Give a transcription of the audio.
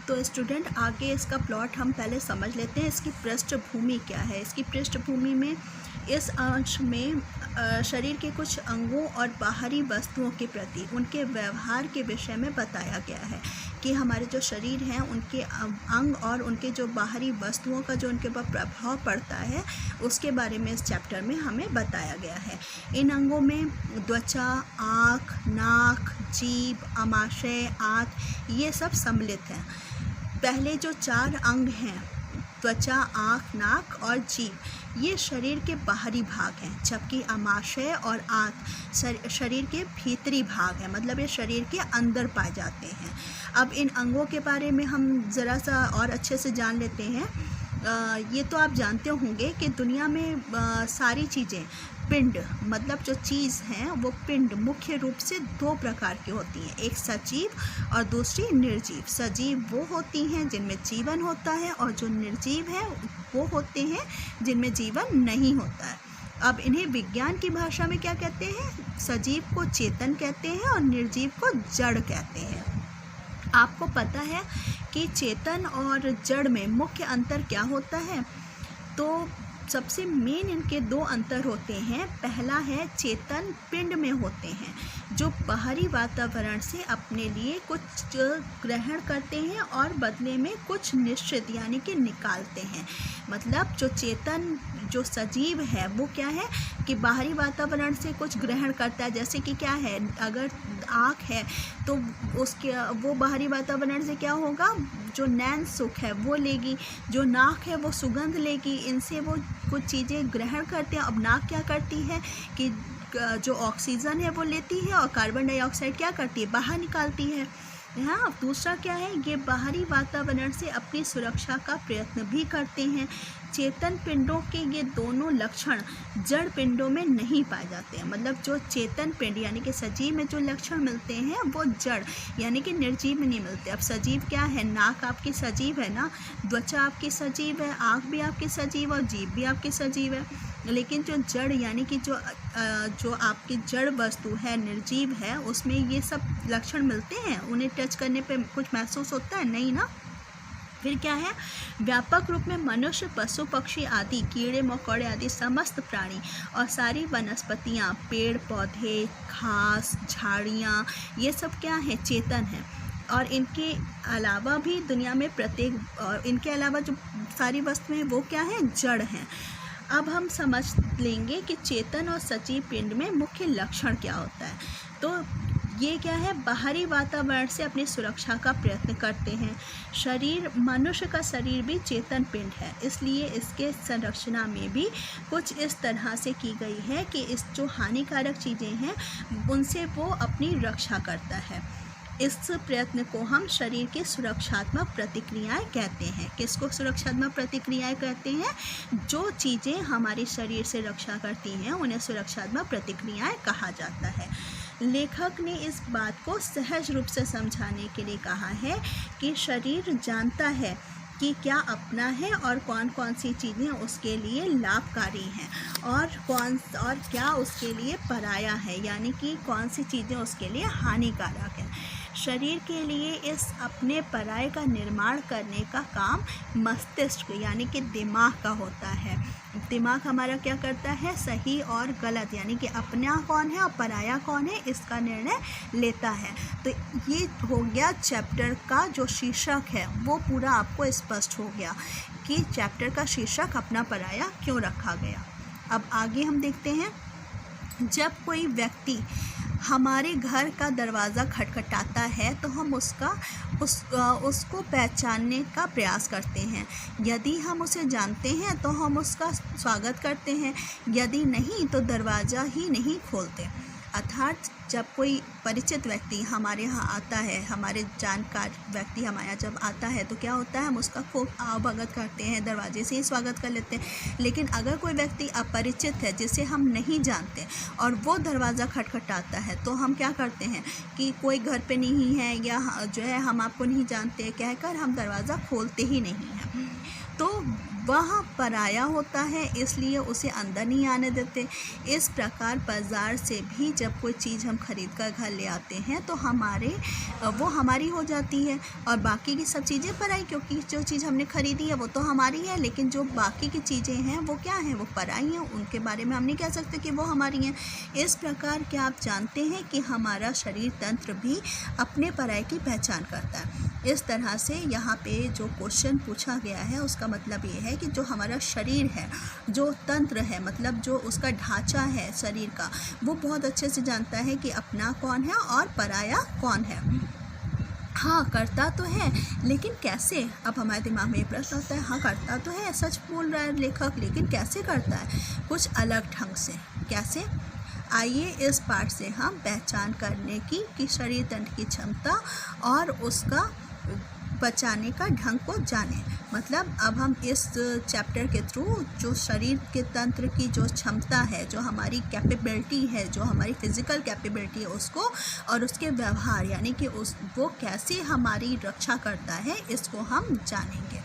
तो स्टूडेंट आगे इसका प्लॉट हम पहले समझ लेते हैं। इसकी पृष्ठभूमि क्या है। इसकी पृष्ठभूमि में इस अंश में शरीर के कुछ अंगों और बाहरी वस्तुओं के प्रति उनके व्यवहार के विषय में बताया गया है कि हमारे जो शरीर हैं उनके अंग और उनके जो बाहरी वस्तुओं का जो उनके ऊपर प्रभाव पड़ता है उसके बारे में इस चैप्टर में हमें बताया गया है। इन अंगों में त्वचा, आँख, नाक, जीभ, आमाशय, आंत ये सब सम्मिलित हैं। पहले जो 4 अंग हैं त्वचा, आँख, नाक और जीभ ये शरीर के बाहरी भाग हैं, जबकि आमाशय और आंत शरीर के भीतरी भाग हैं, मतलब ये शरीर के अंदर पाए जाते हैं। अब इन अंगों के बारे में हम ज़रा सा और अच्छे से जान लेते हैं। ये तो आप जानते होंगे कि दुनिया में सारी चीज़ें पिंड, मतलब जो चीज़ हैं वो पिंड मुख्य रूप से 2 प्रकार की होती हैं, एक सजीव और दूसरी निर्जीव। सजीव वो होती हैं जिनमें जीवन होता है और जो निर्जीव हैं वो होते हैं जिनमें जीवन नहीं होता है। अब इन्हें विज्ञान की भाषा में क्या कहते हैं? सजीव को चेतन कहते हैं और निर्जीव को जड़ कहते हैं। आपको पता है कि चेतन और जड़ में मुख्य अंतर क्या होता है? तो सबसे मेन इनके 2 अंतर होते हैं। पहला है चेतन पिंड में होते हैं जो बाहरी वातावरण से अपने लिए कुछ ग्रहण करते हैं और बदले में कुछ निश्चित यानी कि निकालते हैं। मतलब जो चेतन जो सजीव है वो क्या है कि बाहरी वातावरण से कुछ ग्रहण करता है। जैसे कि क्या है, अगर आँख है तो उसके वो बाहरी वातावरण से क्या होगा, जो नैन सुख है वो लेगी, जो नाक है वो सुगंध लेगी, इनसे वो कुछ चीज़ें ग्रहण करते हैं। अब नाक क्या करती है कि जो ऑक्सीजन है वो लेती है और कार्बन डाइऑक्साइड क्या करती है, बाहर निकालती है। हाँ, दूसरा क्या है, ये बाहरी वातावरण से अपनी सुरक्षा का प्रयत्न भी करते हैं। चेतन पिंडों के ये दोनों लक्षण जड़ पिंडों में नहीं पाए जाते हैं। मतलब जो चेतन पिंड यानी कि सजीव में जो लक्षण मिलते हैं वो जड़ यानी कि निर्जीव में नहीं मिलते। अब सजीव क्या है, नाक आपकी सजीव है ना, त्वचा आपकी सजीव है, आँख भी आपकी सजीव और जीभ भी आपकी सजीव है। लेकिन जो जड़ यानी कि जो आपकी जड़ वस्तु है, निर्जीव है, उसमें ये सब लक्षण मिलते हैं? उन्हें टच करने पे कुछ महसूस होता है? नहीं ना। फिर क्या है, व्यापक रूप में मनुष्य, पशु, पक्षी आदि, कीड़े मकोड़े आदि समस्त प्राणी और सारी वनस्पतियाँ, पेड़ पौधे, घास, झाड़ियाँ ये सब क्या है, चेतन है। और इनके अलावा भी दुनिया में इनके अलावा जो सारी वस्तुएं वो क्या हैं, जड़ हैं। अब हम समझ लेंगे कि चेतन और सजीव पिंड में मुख्य लक्षण क्या होता है। तो ये क्या है, बाहरी वातावरण से अपनी सुरक्षा का प्रयत्न करते हैं। मनुष्य का शरीर भी चेतन पिंड है, इसलिए इसके संरचना में भी कुछ इस तरह से की गई है कि इस जो हानिकारक चीज़ें हैं उनसे वो अपनी रक्षा करता है। इस प्रयत्न को हम शरीर की सुरक्षात्मक प्रतिक्रियाएं कहते हैं। किसको सुरक्षात्मक प्रतिक्रियाएं कहते हैं? जो चीज़ें हमारे शरीर से रक्षा करती हैं उन्हें सुरक्षात्मक प्रतिक्रियाएं कहा जाता है। लेखक ने इस बात को सहज रूप से समझाने के लिए कहा है कि शरीर जानता है कि क्या अपना है और कौन कौन सी चीज़ें उसके लिए लाभकारी हैं और क्या उसके लिए पराया है, यानी कि कौन सी चीज़ें उसके लिए हानिकारक हैं। शरीर के लिए इस अपने पराये का निर्माण करने का काम मस्तिष्क यानी कि दिमाग का होता है। दिमाग हमारा क्या करता है, सही और गलत यानी कि अपना कौन है और पराया कौन है इसका निर्णय लेता है। तो ये हो गया चैप्टर का जो शीर्षक है वो पूरा आपको स्पष्ट हो गया कि चैप्टर का शीर्षक अपना पराया क्यों रखा गया। अब आगे हम देखते हैं। जब कोई व्यक्ति हमारे घर का दरवाज़ा खटखटाता है तो हम उसको पहचानने का प्रयास करते हैं। यदि हम उसे जानते हैं तो हम उसका स्वागत करते हैं, यदि नहीं तो दरवाज़ा ही नहीं खोलते। अर्थात जब कोई परिचित व्यक्ति हमारे यहाँ आता है, हमारे जानकार व्यक्ति हमारे यहाँ जब आता है तो क्या होता है, हम उसका खूब आवभगत करते हैं, दरवाजे से ही स्वागत कर लेते हैं। लेकिन अगर कोई व्यक्ति अपरिचित है जिसे हम नहीं जानते और वो दरवाज़ा खटखटाता है तो हम क्या करते हैं कि कोई घर पे नहीं है या जो है हम आपको नहीं जानते कहकर हम दरवाज़ा खोलते ही नहीं हैं। तो वह पराया होता है, इसलिए उसे अंदर नहीं आने देते। इस प्रकार बाज़ार से भी जब कोई चीज़ हम खरीद कर घर ले आते हैं तो वो हमारी हो जाती है, और बाकी की सब चीज़ें पराई, क्योंकि जो चीज़ हमने खरीदी है वो तो हमारी है, लेकिन जो बाकी की चीज़ें हैं वो क्या हैं, वो पराई हैं, उनके बारे में हम नहीं कह सकते कि वो हमारी हैं। इस प्रकार क्या आप जानते हैं कि हमारा शरीर तंत्र भी अपने पराये की पहचान करता है। इस तरह से यहाँ पे जो क्वेश्चन पूछा गया है उसका मतलब ये है कि जो हमारा शरीर है, जो तंत्र है, मतलब जो उसका ढांचा है शरीर का, वो बहुत अच्छे से जानता है कि अपना कौन है और पराया कौन है। हाँ, करता तो है, लेकिन कैसे? अब हमारे दिमाग में ये प्रश्न होता है, हाँ करता तो है, सच बोल रहा है लेखक, लेकिन कैसे करता है? कुछ अलग ढंग से। कैसे? आइए इस पाठ से हम पहचान करने की कि शरीर तंत्र की क्षमता और उसका बचाने का ढंग को जानें। मतलब अब हम इस चैप्टर के थ्रू जो शरीर के तंत्र की जो क्षमता है, जो हमारी कैपेबिलिटी है, जो हमारी फिज़िकल कैपेबिलिटी है उसको, और उसके व्यवहार यानी कि वो कैसे हमारी रक्षा करता है, इसको हम जानेंगे।